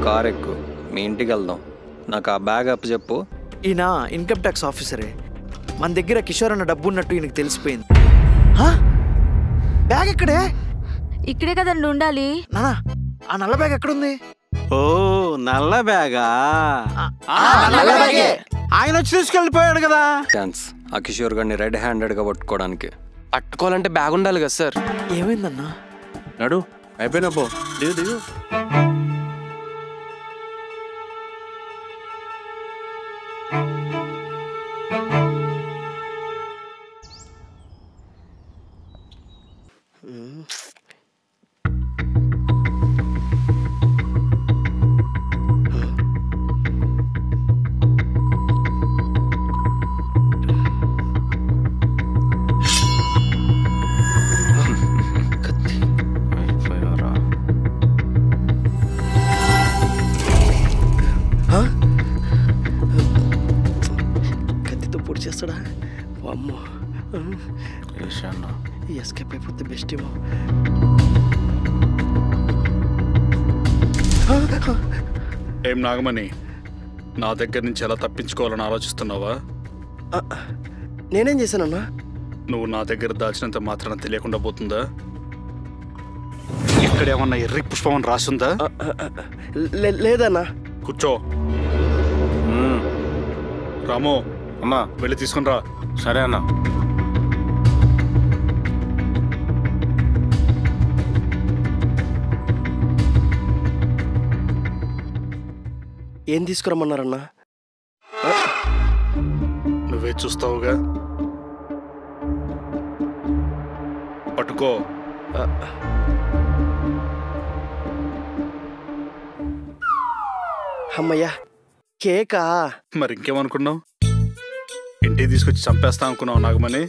Car ఎక్కు, మీ ఇంటికి వెళ్దాం. నాకు ఆ బ్యాగ్ అప్పు చెప్పు. ఈయన ఇన్కమ్ ట్యాక్స్ ఆఫీసరే. మన దగ్గర కిషోర్ అన్న డబ్బు ఉన్నట్టు ఈయనకు తెలిసిపోయింది. బ్యాగ్ ఎక్కడే? ఇక్కడే కదండి ఉండాలి. నానా ఆ నల్ల బ్యాగ్ ఎక్కడుంది? ఓ నల్ల బ్యాగా? ఆయన వచ్చి తీసుకెళ్ళిపోయాడు కదా. ఛాన్స్ ఆ కిషోర్ గారిని రెడ్ హ్యాండెడ్గా పట్టుకోవడానికి. పట్టుకోవాలంటే బ్యాగ్ ఉండాలి కదా సార్. ఏమైందన్నా? నడు అయిపోయినా పో. దిగు దిగు. కత్తితో పొడి చేస్తాడా? అమ్మో, ఎస్కేప్ అయిపోతే బెస్ట్ ఏమో. ఏం నాగమణి, నా దగ్గర నుంచి ఎలా తప్పించుకోవాలని ఆలోచిస్తున్నావా? నేనేం చేశానన్నా? నువ్వు నా దగ్గర దాచినంత మాత్రాన తెలియకుండా పోతుందా? ఇక్కడ ఏమన్నా ఎర్రి పుష్పం అని రాసుందా? లేదన్నా. కూర్చో. రాము అమ్మా వెళ్ళి తీసుకుని రా. సరే అన్నా. ఏం తీసుకురమ్మన్నారన్నా? నువ్వే చూస్తావుగా, పట్టుకో. అమ్మయ్యా, కేకా? మరి ఇంకేమనుకున్నావు? ఇంటికి తీసుకొచ్చి చంపేస్తా అనుకున్నావు నాగమణి?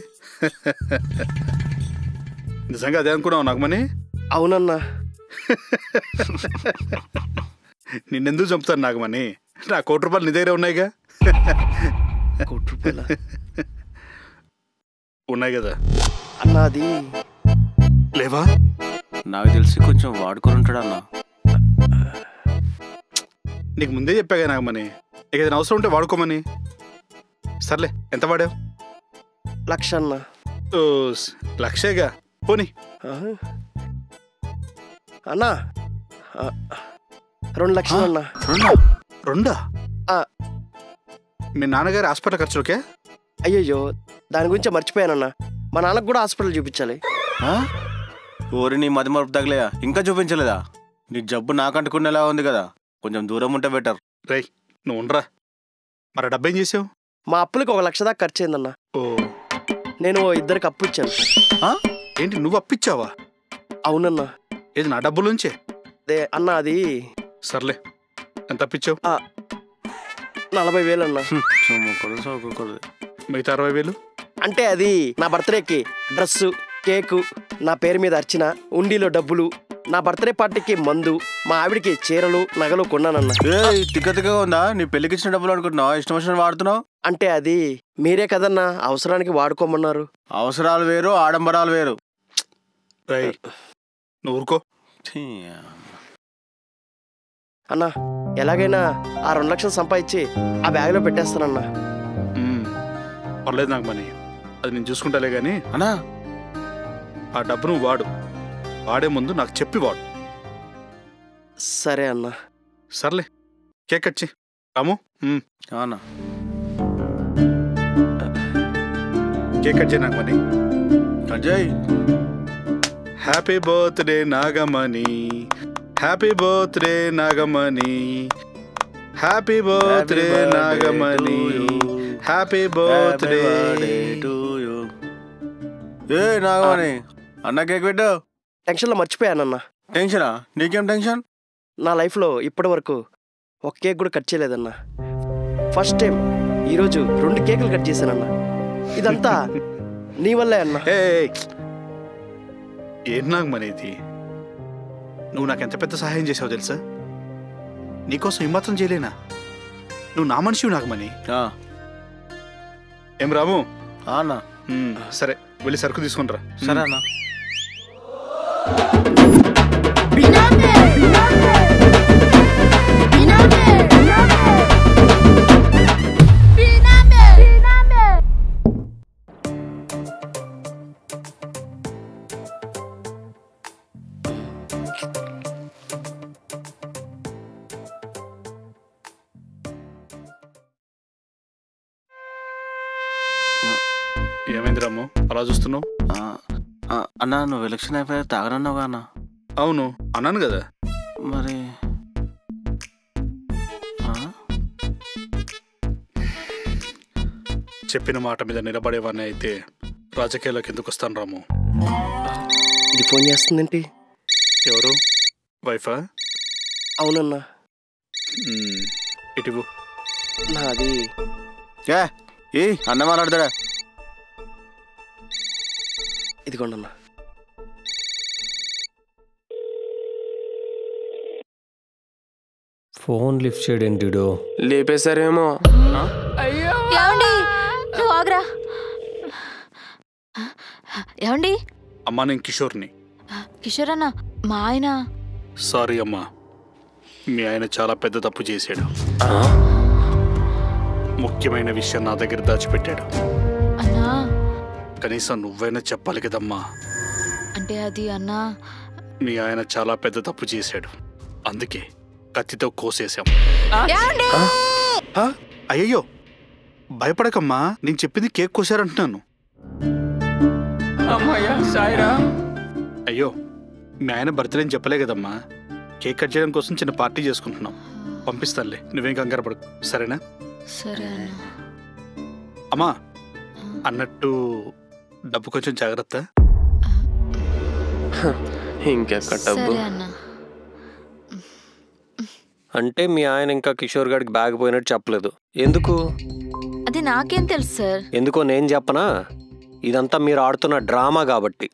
నిజంగా అదే అనుకున్నావు నాగమణి? అవునన్నా. నిన్నెందుకు చంపుతాను నాగమణి? నా ₹1,00,00,000 నీ దగ్గర ఉన్నాయిగా. ₹1,00,00,000 ఉన్నాయి కదా అన్నా. అది లేవా? నాకు తెలిసి కొంచెం వాడుకొని ఉంటాడు అన్నా. నీకు ముందే చెప్పాగా నాగమణి, ఇక ఏదైనా అవసరం ఉంటే వాడుకోమని. సర్లే, ఎంత వాడావు? 1,00,000 అన్నా. ఓ 1,00,000గా పోనీ. అన్నా 2,00,000 అన్నా. రెండా? మీ నాన్నగారి హాస్పిటల్ ఖర్చులకే? అయ్యయ్యో, దాని గురించి మర్చిపోయానన్నా. మా నాన్నకు కూడా హాస్పిటల్ చూపించాలి. ఊరి నీ మతి మరుపు తగలేదా? ఇంకా చూపించలేదా? నీ జబ్బు నాకంటుకునేలా ఉంది కదా, కొంచెం దూరం ఉంటే బెటర్. రేయ్ నువ్వు ఉండరా. మరి డబ్బేం చేసావు? మా అప్పులకి 1,00,000 దాకా ఖర్చు అయిందన్నా. ఓ, నేను 2 అప్పు ఇచ్చాను. ఏంటి నువ్వు అప్పిచ్చావా? అవునన్నా. ఏది నా డబ్బుల నుంచే? అన్నా అది సర్లే, ఎంత అప్పిచ్చావు? 40,000 అన్నా. మిగతా 60,000? అంటే అది నా బర్త్డేకి డ్రెస్సు, కేకు, నా పేరు మీద అర్చన, ఉండిలో డబ్బులు, నా బర్త్డే పార్టీకి మందు, మా ఆవిడికి చీరలు, నగలు కొన్నానన్నా. తిక్కగా ఉందా? నీ పెళ్లికి ఇచ్చిన డబ్బులు అనుకుంటున్నావు, ఇష్టం వచ్చిన వాడుతున్నావు. అంటే అది మీరే కదన్నా అవసరానికి వాడుకోమన్నారు. అవసరాలు వేరు, ఆడంబరాలు వేరు. నువ్వు ఊరుకో అన్నా. ఎలాగైనా ఆ 2,00,000 సంపాదించి ఆ బ్యాగ్లో పెట్టేస్తానన్నా. పర్లేదు నాగమణి, అది నేను చూసుకుంటాలే గాని. అన్నా ఆ డబ్బు నువ్వు వాడు. వాడే ముందు నాకు చెప్పి వాడు. సరే అన్నా. సర్లే, కేక్ కట్ చెయ్ రాము. అన్నా కేక్ కట్ చేయి Nagamani. Ajay, happy birthday Nagamani, happy birthday Nagamani, happy birthday Nagamani, happy birthday to you. ఏ నాగమణి, అన్న కేక్ పెట్టు. టెన్షన్లో మర్చిపోయానన్నా. టెన్షనా? నీకేం టెన్షన్? నా లైఫ్లో ఇప్పటి వరకు ఒక కేక్ కూడా కట్ చేయలేదన్నా. ఫస్ట్ టైం ఈరోజు 2 కేకులు కట్ చేశానన్నా. ఇదంతా నీ వల్లే అన్నా. ఏం నాగమణి ఇది? నువ్వు నాకు ఎంత పెద్ద సహాయం చేసావు తెలుసా? నీకోసం ఏమాత్రం చేయలేనా? నువ్వు నా మనిషివి నాగమణి. ఏం రాము? అన్నా సరే, వెళ్ళి సరుకు తీసుకుంటారా. సరే అన్నా. ఏమైంది రాము అలా చూస్తున్నావు? అన్నా నువ్వు ఎలక్షన్ అయిపోయా తాగనన్నావుగా అన్న. అవును అన్నాను కదా. మరి చెప్పిన మాట మీద నిలబడేవాడిని అయితే రాజకీయాల్లోకి ఎందుకు వస్తాను రాము? ఇది ఫోన్ చేస్తుందేంటి? ఎవరు? వైఫా? అవునన్నా. ఇటువు. నాది ఏ అన్న మాట్లాడతాడా? ఇదిగోండన్నా. ఫోన్ లిఫ్ట్ చేయడేంటి? లేపేశారేమో. ఏమండి నువ్వు ఆగ్రా. ఏమండి? అమ్మా నేను కిషోర్ని. కిషోర్ అన్న మా ఆయన. సారీ అమ్మా, మీ ఆయన చాలా పెద్ద తప్పు చేశాడు. ముఖ్యమైన విషయం నా దగ్గర దాచిపెట్టాడు. అన్నా కనీసం నువ్వైనా చెప్పాలి కదమ్మా. అంటే అది అన్నా, మీ ఆయన చాలా పెద్ద తప్పు చేశాడు, అందుకే కత్తితో కోసేశాం. ఏమండి? అయ్యయ్యో భయపడకమ్మా, నేను చెప్పింది కేక్ కోసారంటున్నాను. అయ్యో మీ ఆయన బర్త్డే అని చెప్పలే కదమ్మా. కేక్ కట్ చేయడం కోసం చిన్న పార్టీ చేసుకుంటున్నాం. పంపిస్తానులే, నువ్వేం కంగారు పడకు, సరేనా? సరే అన్న. అమ్మా అన్నట్టు డబ్బు కొంచెం జాగ్రత్త. ఇంకెక్కడ డబ్బు? సరే అన్న. అంటే మీ ఆయన ఇంకా కిషోర్ గారికి బ్యాగ్ పోయినట్టు చెప్పలేదు. ఎందుకు? అది నాకేం తెలుసు సార్. ఎందుకో నేను చెప్పనా? ఇదంతా మీరు ఆడుతున్న డ్రామా కాబట్టి.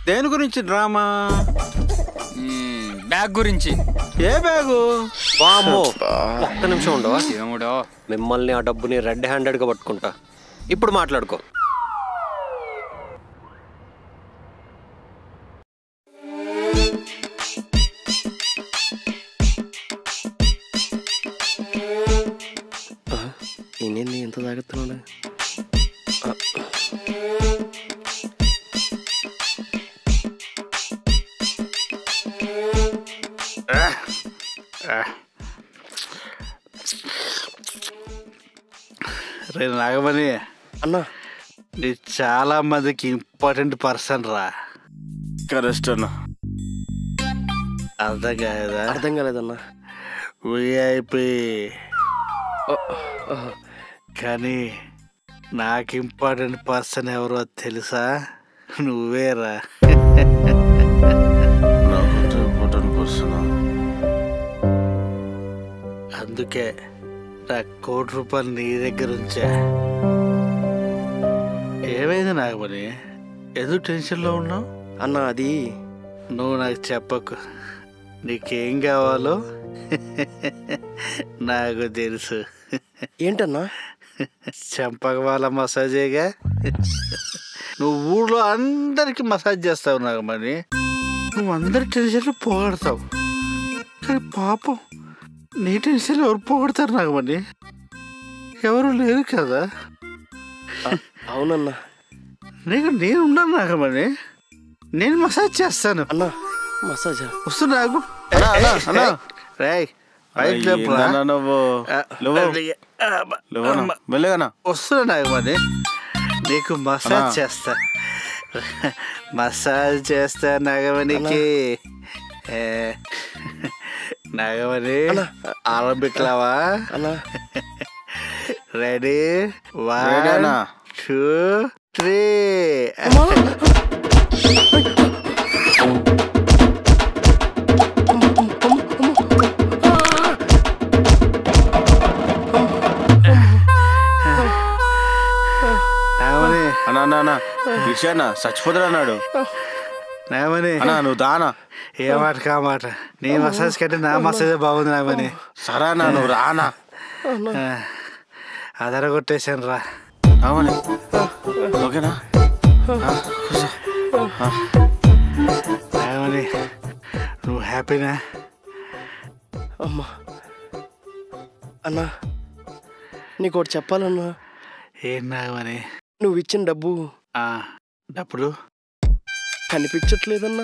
దేని గురించి డ్రామా? బ్యాగ్ గురించి. ఏ బ్యాగు? వామ్మో, ఒక్క నిమిషం ఉండవా? ఏముడో మిమ్మల్ని ఆ డబ్బుని రెడ్ హ్యాండెడ్గా పట్టుకుంటా. ఇప్పుడు మాట్లాడుకో. నేనేంది ఎంత తాగుతున్నాడు? రే నాగమణి అన్నా, నీ చాలా మందికి ఇంపార్టెంట్ పర్సన్ రా. కరెక్ట్ అన్న. అర్థం కాదా? అర్థం కాలేదన్నా. విఐపి. కానీ నాకు ఇంపార్టెంట్ పర్సన్ ఎవరో తెలుసా? నువ్వేరా. అందుకే నా ₹1,00,00,000 నీ దగ్గర ఉంచా. ఏమైంది నాగమణి, ఎందుకు టెన్షన్లో ఉన్నావు? అన్నా అది నువ్వు నాకు చెప్పకు, నీకేం కావాలో నాకు తెలుసు. ఏంటన్నా? చంపకవాల మసాజేగా. నువ్వు ఊళ్ళో అందరికి మసాజ్ చేస్తావు నాగమణి. నువ్వు అందరి టెన్షన్లు పోగొడతావు. కానీ పాపం నీ టెన్షన్లు ఎవరు పోగొడతారు నాగమణి? ఎవరు లేరు కదా. అవునన్నా. నేను ఉన్నాను నాగమణి, నేను మసాజ్ చేస్తాను. అన్నా మసాజా? వస్తున్నా. వస్తున్నా నాగమణి, నీకు మసాజ్ చేస్తా. మసాజ్ చేస్తా నాగమణికి. నాగమణి ఆరంభిట్లావా? అన్నా రెడీ? 1 2 3. అన్నా విషయాన్న చచ్చిపోతాడు అన్నాడు. నాగమణి అన్నా నువ్వు దానా. ఏ మాట కామాట, నీ మసాజ్ కంటే నా మసాజే బాగుంది నాగమణి. సరేనా నువ్వు రానా. అదరగొట్టేశాను రా. అవును ఓకేనా? నాగమణి నువ్వు హ్యాపీనా? అమ్మా అన్నా, నీకు ఒకటి చెప్పాలన్నా. ఏం నాగమణి? నువ్వు ఇచ్చిన డబ్బు డబ్బులు కనిపించట్లేదన్నా.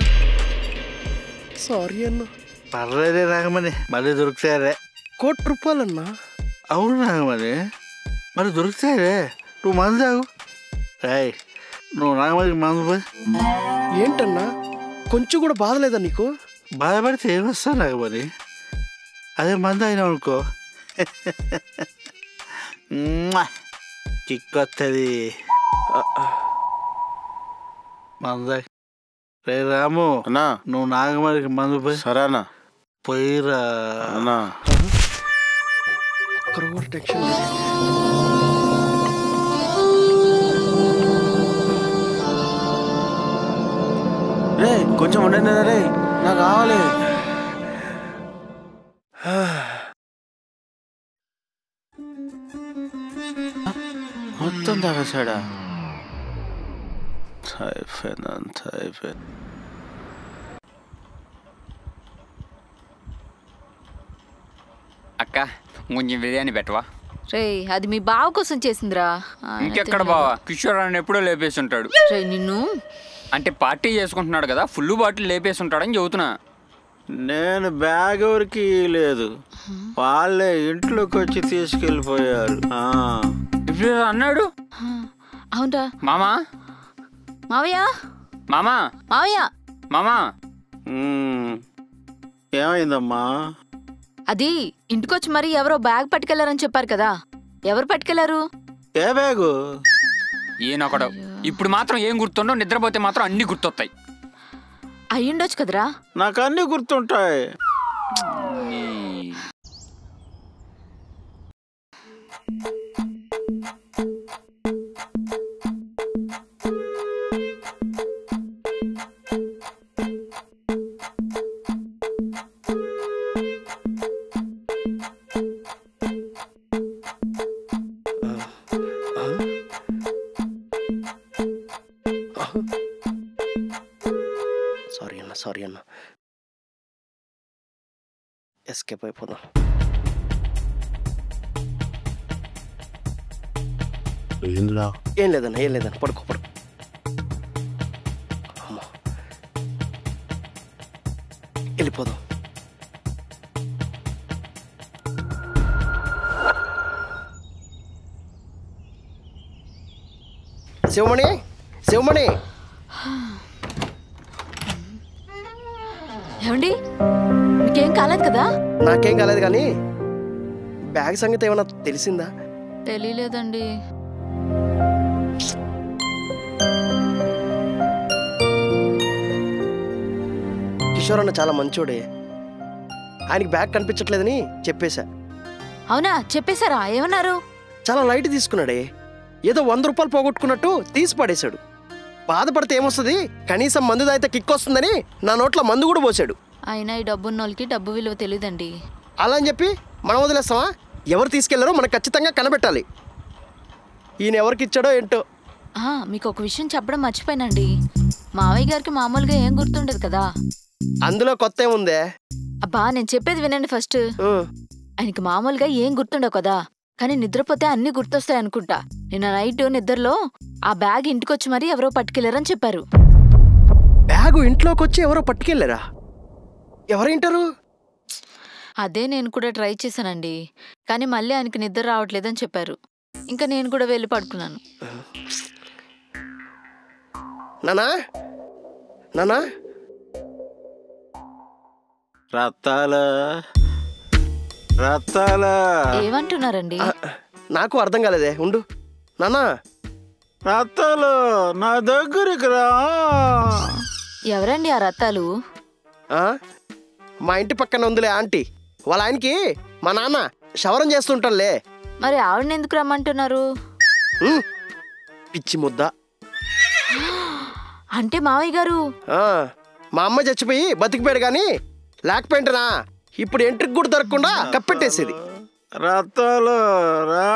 సారీ అన్నా. పర్లేదే నాగమణి, మళ్ళీ దొరుకుతారే. ₹1,00,00,000 అన్నా. అవును నాగమణి, మరి దొరుకుతారే. నువ్వు మంది తాగు, ఏయ్ నువ్వు నాగమరికి మందు పోయి ఏంటన్నా కొంచెం కూడా బాధ లేదా నీకు? బాధపడితే ఏమొస్తా నాగమరి, అదే మందు అయినా అనుకో చిక్కొస్తుంది మంద. రే రాము అన్నా నువ్వు నాగమరికి మందు పోయి సరేనా పోయిరా అన్నా. ఒక్కరు కూడా టెన్షన్ లేదు. రే కొంచెం ఉండండి రే, నాకు కావాలి. మొత్తం తాగేసాడా? అయిపోయింది, అంత అయిపోయింది. అక్క కొంచెం బిర్యానీ పెట్టవా? రే అది మీ బావ కోసం చేసిందిరా. ఇంకెక్కడ బావా, కిషోర్ అని ఎప్పుడో లేపేసి ఉంటాడు. రే నిన్ను అంటే పార్టీ చేసుకుంటున్నాడు కదా, ఫుల్ బాటిల్ లేపేసి ఉంటాడని చెబుతున్నా. నేను బ్యాగ్ ఎవరికి లేదు, వాళ్ళే ఇంట్లోకి వచ్చి తీసుకెళ్ళిపోయారు. ఇప్పుడు అన్నాడు. అవునరా మామా మావయ్య మామా మావయ్య మామా ఏమైందమ్మా? అది ఇంటికొచ్చి మరి ఎవరో బ్యాగ్ పట్టుకెళ్లారని చెప్పారు కదా, ఎవరు పట్టుకెళ్లారు? ఏ బ్యాగు? ఈయనొకడు. ఇప్పుడు మాత్రం ఏం గుర్తుండో, నిద్రపోతే మాత్రం అన్ని గుర్తొస్తాయి. అయ్యుండొచ్చు కదరా. నాకు అన్ని గుర్తుంటాయి. సారీ అన్న, ఎస్కేప్ అయిపోదాం. ఏం లేదన్న పడుకో. అమ్మా వెళ్ళిపోదాం. శివమణి ఏమండి మీకేం కాలేదు కదా? నాకేం కాలేదు, కానీ బ్యాగ్ సంగతి ఏమన్నా తెలిసిందా? తెలియలేదండి. కిషోర్ అన్న చాలా మంచోడే, ఆయనకి బ్యాగ్ కనిపించట్లేదని చెప్పేశా. అవునా, చెప్పేశారా? ఏమన్నారు? చాలా లైట్ తీసుకున్నాడే, ఏదో 100 రూపాయలు పోగొట్టుకున్నట్టు తీసి పడేశాడు. బాధపడితే ఏమొస్తుంది, కనీసం మందు తాగితే కిక్ వస్తుందని నా నోట్లో మందు కూడా పోసాడు. అయినా ఈ డబ్బున్నోళ్ళకి డబ్బు విలువ తెలియదండి. అలా అని చెప్పి మనం వదిలేస్తామా? ఎవరు తీసుకెళ్లారో మనకు ఖచ్చితంగా కనబెట్టాలి. ఈయన ఎవరికి ఇచ్చాడో ఏంటో. మీకు ఒక విషయం చెప్పడం మర్చిపోయానండి. మావయ్య గారికి మామూలుగా ఏం గుర్తుండదు కదా. అందులో కొత్త ఏముందే? అబ్బా నేను చెప్పేది వినండి ఫస్ట్. ఆయనకి మామూలుగా ఏం గుర్తుండవు కదా, కానీ నిద్రపోతే అన్ని గుర్తొస్తాయి అనుకుంటా. నిన్న నైట్ నిద్రలో ఆ బ్యాగ్ ఇంటికొచ్చి మరీ ఎవరో పట్టుకెళ్లారని చెప్పారు. బ్యాగు ఇంట్లోకి వచ్చి ఎవరో పట్టుకెళ్ళారా? ఎవరేంటారు? అదే నేను కూడా ట్రై చేశానండి, కానీ మళ్ళీ ఆయనకి నిద్ర రావట్లేదని చెప్పారు. ఇంకా నేను కూడా వెళ్ళి పడుకున్నాను. నానా నానా రత్తాల ఏమంటున్నారండి? నాకు అర్థం కాలేదే, ఉండు. నానా రత్తాలు నా దగ్గరికి రా. ఎవరండి ఆ రత్తాలు? మా ఇంటి పక్కన ఉందిలే ఆంటీ, వాళ్ళ ఆయనకి మా నాన్న శవరం చేస్తుంటాడులే. మరి ఆవిడని ఎందుకు రమ్మంటున్నారు? పిచ్చి ముద్ద. అంటే మావయ్య గారు మా అమ్మ చచ్చిపోయి బతికిపోయాడు, కానీ లేకపోయింటనా ఇప్పుడు ఎంట్రికి కూడా దొరకకుండా కప్పెట్టేసేది. రత్తాలు రా.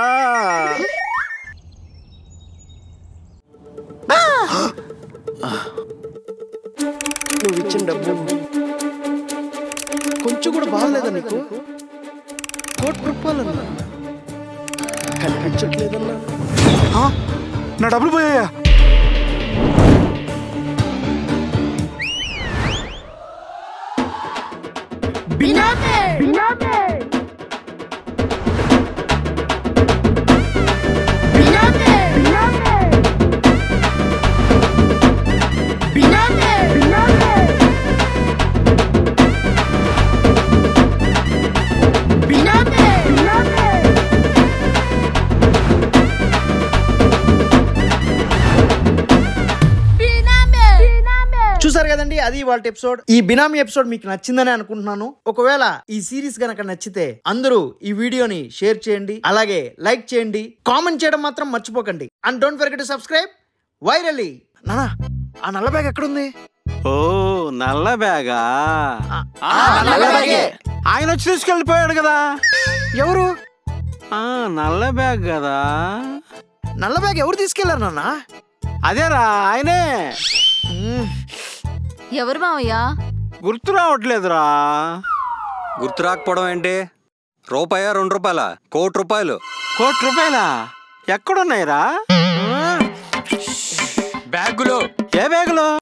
నువ్వు ఇచ్చిన డబ్బు కొంచెం కూడా బాగలేదా నీకు? 1,00,00,000 రూపాయలన్నా కనిపించట్లేదన్నా. నా డబ్బులు పోయాయా? ఇవాళ ఎపిసోడ్. ఈ బినామీ ఎపిసోడ్ మీకు నచ్చిందని అనుకుంటున్నాను. ఒకవేళ ఈ సిరీస్ గనక నచ్చితే అందరూ ఈ వీడియోని షేర్ చేయండి, అలాగే లైక్ చేయండి, కామెంట్ చేయడం మాత్రం మర్చిపోకండి. And don't forget to subscribe virally. నానా ఆ నల్ల బ్యాగ్ ఎక్కడుంది? ఓ నల్ల బ్యాగా? నల్ల బ్యాగే. ఆయన వచ్చి తీసుకెళ్ళిపోయాడు కదా. ఎవరు? నల్ల బ్యాగ్ కదా. నల్ల బ్యాగ్ ఎవరు తీసుకెళ్లారు నాన్న? అదేరా ఆయనే. ఎవరు మావయ్య? గుర్తు రావట్లేదురా. గుర్తు రాకపోవడం ఏంటి? రూపాయా 2 రూపాయల? ₹1,00,00,000. ₹1,00,00,000 ఎక్కడున్నాయిరా? బ్యాగులో. ఏ బ్యాగులో?